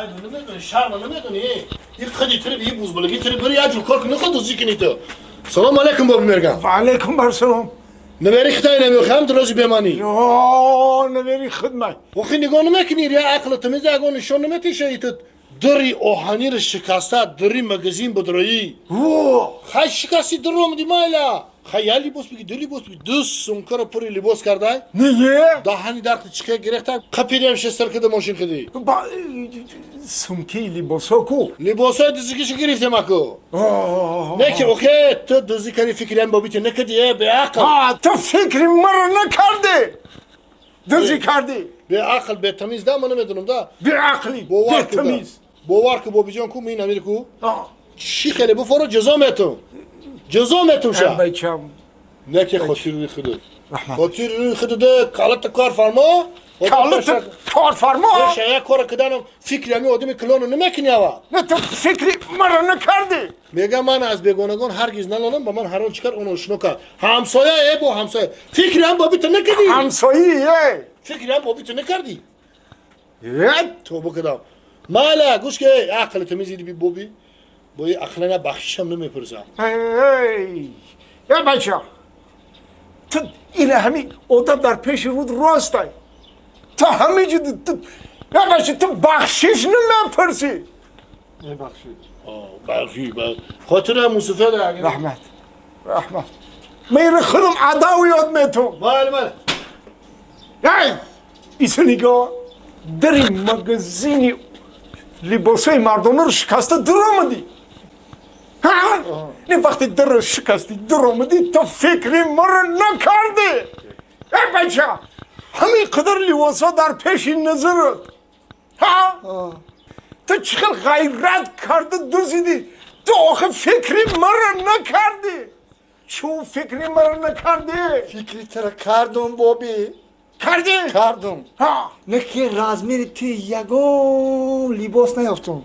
Hayır nime şarma nime dönü. İlk hadi tiri bir buz balığı tiri bir yacı korku ne kadar zikini to. Selam aleyküm babi mergan. وعليكم السلام Neveri xitayla mı hem drozi bemani. يا نبري خدمة Oxi nigonu mekinir ya aklı temiz agonu şonu meti şeytut. Dri ohanir şikasta dri magazin budroyi. اوه Hay şikasti drom di mayla. Hayal libos bigi dli libos bigi dus sunkara puri libos karday. نيه Da hani dartı çıkaya gerekten kapirem şey sarkıda moşin kedi. سمكي لباساكو Libosa dizi kişi girifte mako. آه Ne ki okey tu dizi kari fikren babiti ne kedi be akıl. تو فکری مرا نکرده دزی کردی Be akıl be temiz da mı medunum da. بعقلی Bu var ki da. بتمیز Bu var ki bu bijon ku min Ameriku. آه Şikeli bu foro ceza metum. Ceza metum şa. بچم Ne ki xotirli xıdı. رحمت Xotirli xıdı da kalıtı kar farma. کالت کار فرما Şaya kora kıdanım fikremi odimi klonu ne mekin yava. نه تو فکری مرا نکردی Mega man az begonagon hergiz nalanım baman haron çıkar onu şunu ka. Hamsoya bu hamsoya. Fikrem babiti ne kedi? همساییه Fikrem babiti ne kardi? یه تو bu kadar. Mala guş ki akıllı temiziydi bir bobi. Boyu aklına bakışam ne mepırsa. ای یا بچه تو این همی اودا در پیش رود راستای تو همه جد تو یا بچه تو بخشش نمیپرسی Ne bakşı? Bakşı bak. Hatıra Mustafa da. رحمت رحمت میره خودم عداوی یاد میتون Mal. ای ایسو نگاه در این مگزینی لباسای مردم رو شکسته در آمدی ها؟ نه وقتی در رو شکستی در آمدی تو فکری ما رو نکردی ای بچه همین قدر لباسا در پیش نظرت ها؟ تو چقدر غیرت کرده دوزیدی تو آخه فکری ما رو نکردی چون فکری ما رو نکردی فکری تر کردم بابی کردی؟ کردم ها نه که راز میری توی یگان لیباس نیافتم